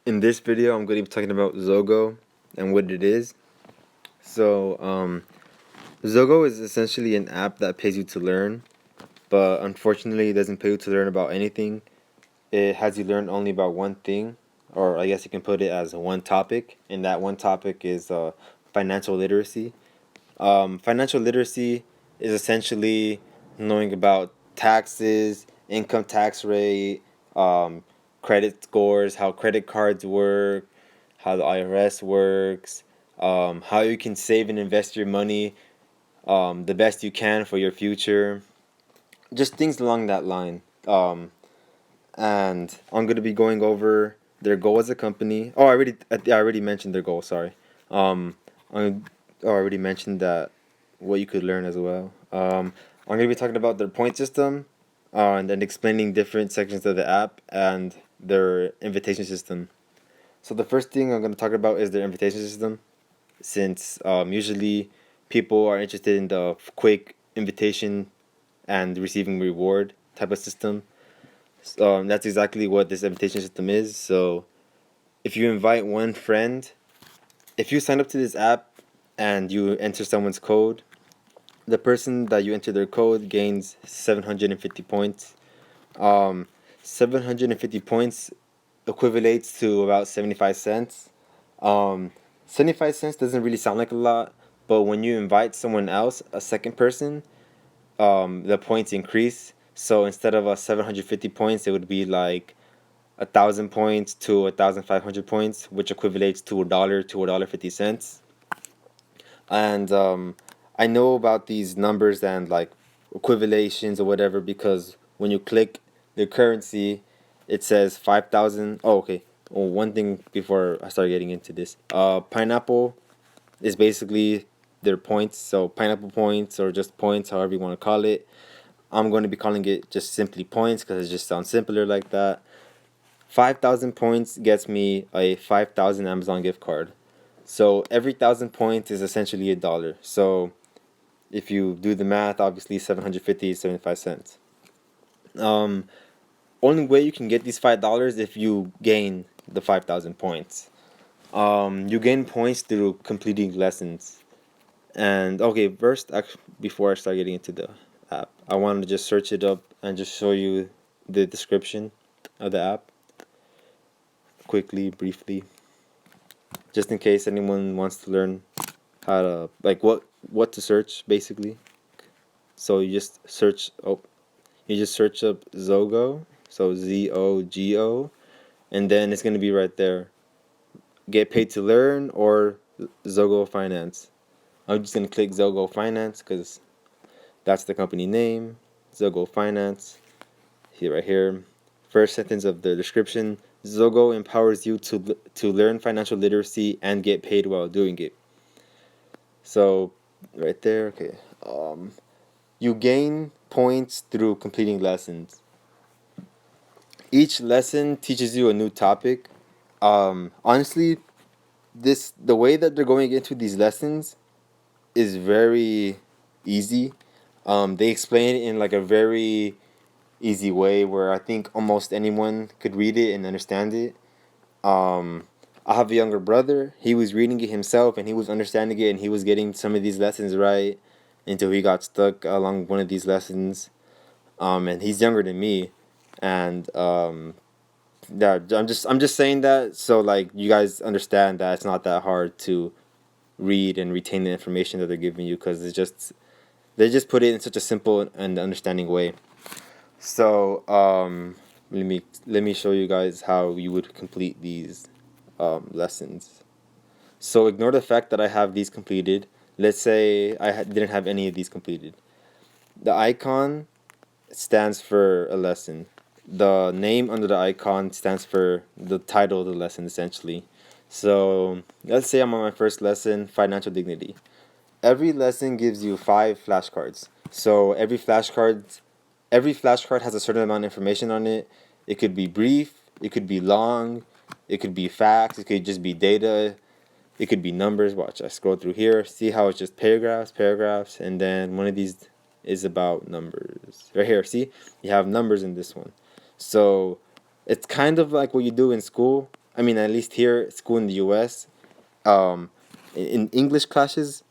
In this video, I'm going to be talking about Zogo and what it is. Zogo is essentially an app that pays you to learn, but unfortunately, it doesn't pay you to learn about anything. It has you learn only about one thing, or I guess you can put it as one topic, and that one topic is financial literacy. Financial literacy is essentially knowing about taxes, income tax rate, credit scores, how credit cards work, how the IRS works, how you can save and invest your money the best you can for your future. Just things along that line. And I'm gonna be going over their goal as a company. Oh, I already mentioned their goal. Sorry. Um, I already mentioned that what you could learn as well. I'm gonna be talking about their point system, and then explaining different sections of the app and their invitation system. So the first thing I'm gonna talk about is their invitation system, since usually people are interested in the quick invitation and receiving reward type of system. That's exactly what this invitation system is. So if you invite one friend, if you sign up to this app and you enter someone's code, the person that you enter their code gains 750 points. Um, 750 points equivalates to about 75 cents. Um, 75 cents doesn't really sound like a lot, but when you invite someone else, a second person, the points increase. So instead of 750 points, it would be like 1,000 points to 1,500 points, which equivalates to $1 to $1.50. And I know about these numbers and like equivalations or whatever because when you click the currency, it says 5,000. Oh, okay. Oh, one thing before I start getting into this, pineapple is basically their points. So pineapple points or just points, however you want to call it. I'm going to be calling it just simply points because it just sounds simpler like that. 5,000 points gets me a 5,000 Amazon gift card. So every 1,000 points is essentially $1. So if you do the math, obviously 750 is 75 cents. Only way you can get these $5 if you gain the 5,000 points. You gain points through completing lessons. And okay, first, before I start getting into the app, I wanted to just search it up and just show you the description of the app quickly, briefly, just in case anyone wants to learn how to like what to search basically. So you just search up Zogo, so Zogo, and then it's gonna be right there. Get paid to learn or Zogo Finance. I'm just gonna click Zogo Finance because that's the company name. Zogo Finance. Here, right here. First sentence of the description: Zogo empowers you to learn financial literacy and get paid while doing it. So, right there, okay. You gain points through completing lessons. Each lesson teaches you a new topic. Honestly, the way that they're going into these lessons is very easy. They explain it in like a very easy way where I think almost anyone could read it and understand it. Um, I have a younger brother. He was reading it himself and he was understanding it and he was getting some of these lessons right until he got stuck along one of these lessons. And he's younger than me, and yeah, I'm just saying that so like you guys understand that it's not that hard to read and retain the information that they're giving you because they just put it in such a simple and understanding way. So let me show you guys how you would complete these lessons. So ignore the fact that I have these completed. Let's say didn't have any of these completed. The icon stands for a lesson. The name under the icon stands for the title of the lesson, essentially. So let's say I'm on my first lesson, financial dignity. Every lesson gives you 5 flashcards. So every flashcard has a certain amount of information on it. It could be brief, it could be long, it could be facts, it could just be data, it could be numbers. Watch, I scroll through here, see how it's just paragraphs, and then one of these is about numbers. Right here, see? You have numbers in this one. So it's kind of like what you do in school, I mean, at least here at school in the U.S., um, in English classes,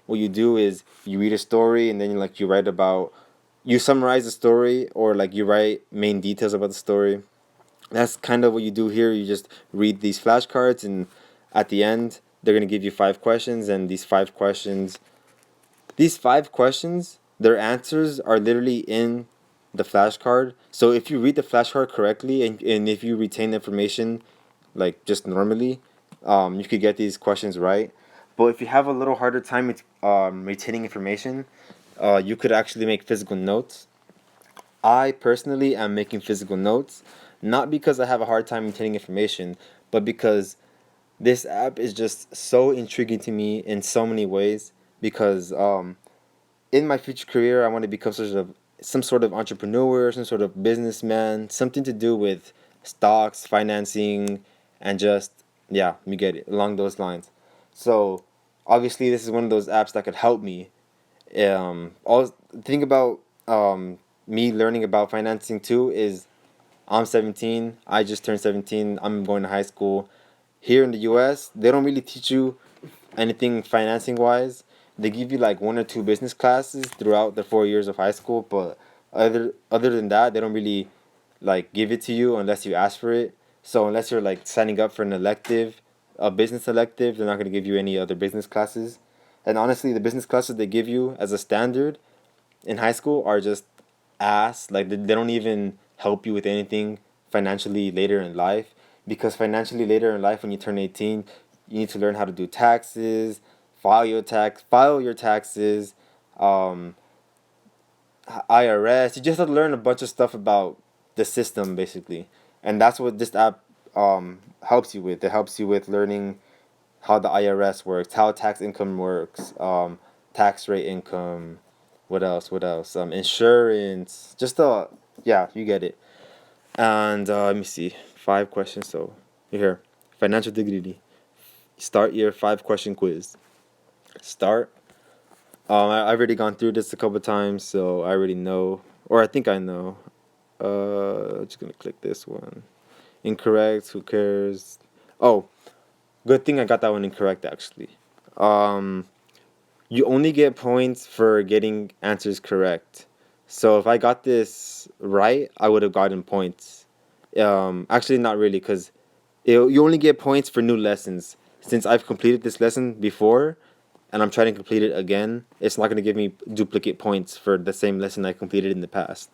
what you do is you read a story and then like you write about, you summarize the story or like you write main details about the story. That's kind of what you do here. You just read these flashcards, and at the end, they're gonna give you 5 questions, and these 5 questions, their answers are literally in the flashcard. So if you read the flashcard correctly and if you retain the information like just normally, you could get these questions right. But if you have a little harder time with retaining information, you could actually make physical notes. I personally am making physical notes, not because I have a hard time retaining information, but because this app is just so intriguing to me in so many ways. Because in my future career, I want to become some sort of entrepreneur, some sort of businessman, something to do with stocks, financing, and just yeah, you get it along those lines. So obviously, this is one of those apps that could help me. All think about me learning about financing too is I'm 17. I just turned 17. I'm going to high school. Here in the U.S., they don't really teach you anything financing wise. They give you like 1 or 2 business classes throughout the 4 years of high school, but other than that, they don't really like give it to you unless you ask for it. So unless you're like signing up for an elective, a business elective, they're not going to give you any other business classes. And honestly, the business classes they give you as a standard in high school are just ass. Like they don't even help you with anything financially later in life, because financially later in life when you turn 18, you need to learn how to do taxes, file your taxes, um, IRS. You just have to learn a bunch of stuff about the system basically, and that's what this app helps you with. It helps you with learning how the IRS works, how tax income works, tax rate income. What else? What else? Insurance. Just yeah, you get it. And let me see, 5 questions. So here, financial dignity. Start your 5 question quiz. Start. I've already gone through this a couple times, so I already know, or I think I know. Just gonna click this one. Incorrect. Who cares? Oh, good thing I got that one incorrect actually. Um, you only get points for getting answers correct. So if I got this right, I would have gotten points. Actually, not really, because you only get points for new lessons. Since I've completed this lesson before, and I'm trying to complete it again, it's not going to give me duplicate points for the same lesson I completed in the past.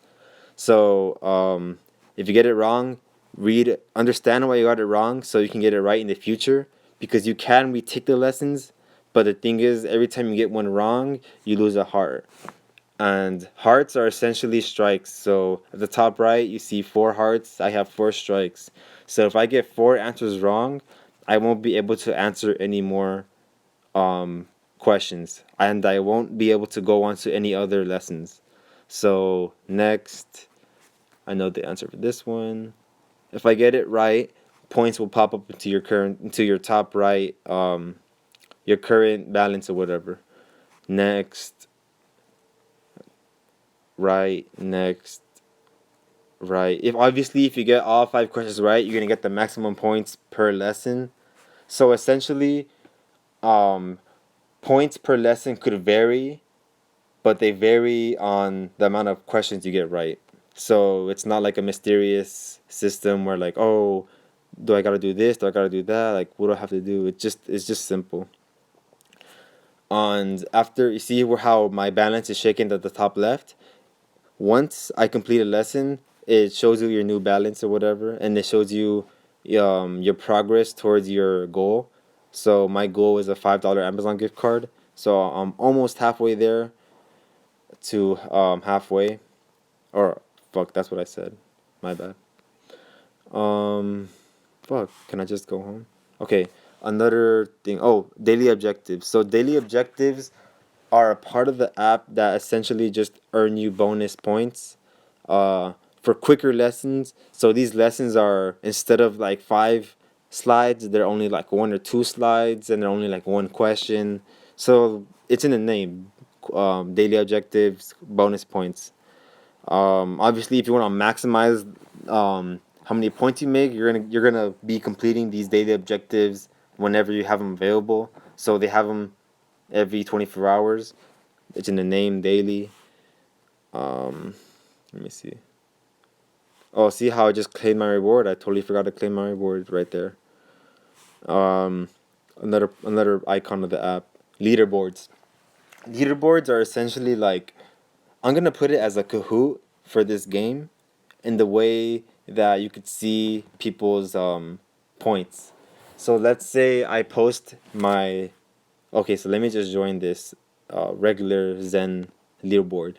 So if you get it wrong, understand why you got it wrong, so you can get it right in the future. Because you can retake the lessons, but the thing is, every time you get one wrong, you lose a heart. And hearts are essentially strikes. So at the top right, you see 4 hearts. I have 4 strikes. So if I get 4 answers wrong, I won't be able to answer any more questions, and I won't be able to go on to any other lessons. So next, I know the answer for this one. If I get it right, points will pop up into your top right, your current balance or whatever. Next, right, next, right. If you get all 5 questions right, you're gonna get the maximum points per lesson. So essentially, um, points per lesson could vary, but they vary on the amount of questions you get right. So it's not like a mysterious system where like, oh, do I gotta do this? Do I gotta do that? Like, what do I have to do? It's just simple. And after you see how my balance is shaken at the top left, once I complete a lesson, it shows you your new balance or whatever, and it shows you your progress towards your goal. So my goal is a $5 Amazon gift card. So I'm almost halfway there to halfway, or fuck, that's what I said. My bad. Um, fuck. Can I just go home? Okay. Another thing. Oh, daily objectives. So daily objectives are a part of the app that essentially just earn you bonus points uh, for quicker lessons. So these lessons are, instead of like 5 slides, they're only like 1 or 2 slides, and they're only like 1 question. So it's in the name, daily objectives, bonus points. Obviously, if you want to maximize how many points you make. You're gonna be completing these daily objectives whenever you have them available. So they have them every 24 hours. It's in the name daily. Let me see. Oh, see how I just claimed my reward? I totally forgot to claim my reward right there. Um, another icon of the app. Leaderboards. Leaderboards are essentially like, I'm gonna put it as a Kahoot for this game, in the way that you could see people's points. So let's say I post my. Okay, so let me just join this regular Zen leaderboard.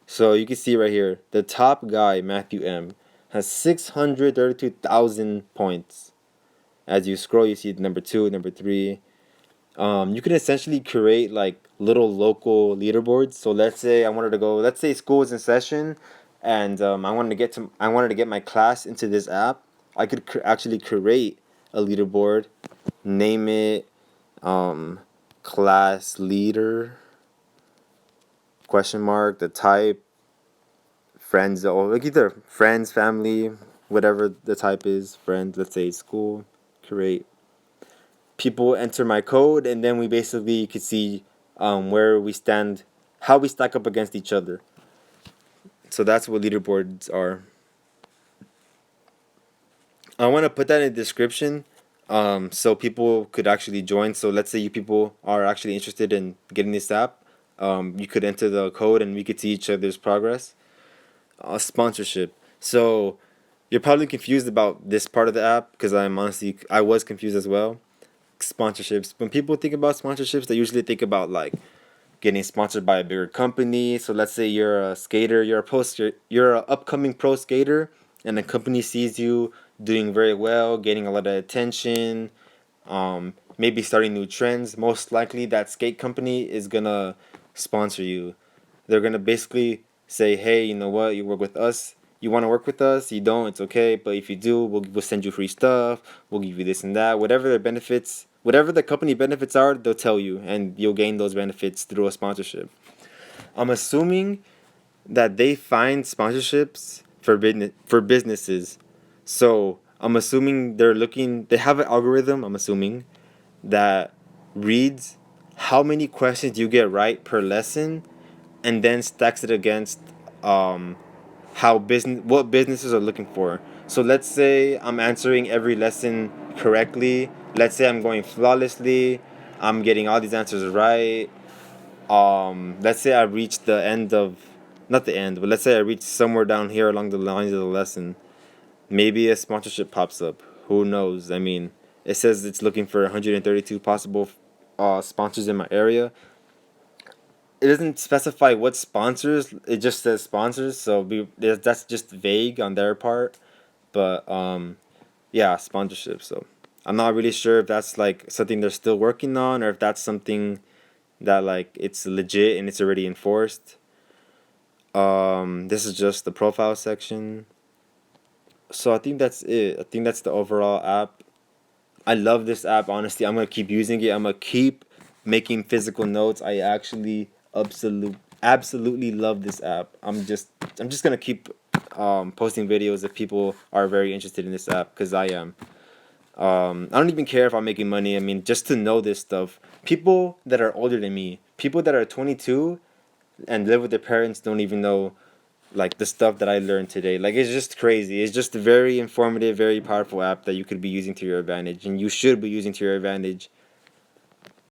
So you can see right here, the top guy, Matthew M, has 632,000 points. As you scroll, you see number two, number three. You can essentially create like little local leaderboards. So let's say I wanted to go. Let's say school is in session, and I wanted to get my class into this app. I could actually create a leaderboard, name it um, class leader question mark, the type, friends, or like either friends, family, whatever the type is, friends. Let's say school, create. People enter my code, and then we basically could see where we stand, how we stack up against each other. So that's what leaderboards are. I want to put that in the description, so people could actually join. So let's say you people are actually interested in getting this app. You could enter the code, and we could see each other's progress. Sponsorship. So you're probably confused about this part of the app, because I was confused as well. Sponsorships. When people think about sponsorships, they usually think about like getting sponsored by a bigger company. So let's say you're a skater, you're an upcoming pro skater, and the company sees you doing very well, getting a lot of attention, maybe starting new trends. Most likely, that skate company is gonna sponsor you. They're gonna basically say, "Hey, you know what? You work with us. You want to work with us? You don't? It's okay. But if you do, we'll send you free stuff. We'll give you this and that. Whatever their benefits, whatever the company benefits are, they'll tell you, and you'll gain those benefits through a sponsorship." I'm assuming that they find sponsorships for businesses. So I'm assuming they have an algorithm. I'm assuming that reads how many questions you get right per lesson, and then stacks it against um, what businesses are looking for. So let's say I'm answering every lesson correctly. Let's say I'm going flawlessly. I'm getting all these answers right. Let's say I reach the end of, not the end, but let's say I reach somewhere down here along the lines of the lesson. Maybe a sponsorship pops up. Who knows? I mean, it says it's looking for 132 possible sponsors in my area. It doesn't specify what sponsors. It just says sponsors. So that's just vague on their part. But yeah, sponsorship. So I'm not really sure if that's like something they're still working on, or if that's something that like it's legit and it's already enforced. This is just the profile section. So I think that's it. I think that's the overall app. I love this app, honestly. I'm gonna keep using it. I'm gonna keep making physical notes. I actually absolutely love this app. I'm just gonna keep posting videos if people are very interested in this app, because I am. I don't even care if I'm making money. I mean, just to know this stuff. People that are older than me, people that are 22 and live with their parents, don't even know like the stuff that I learned today. Like, it's just crazy. It's just a very informative, very powerful app that you could be using to your advantage, and you should be using to your advantage.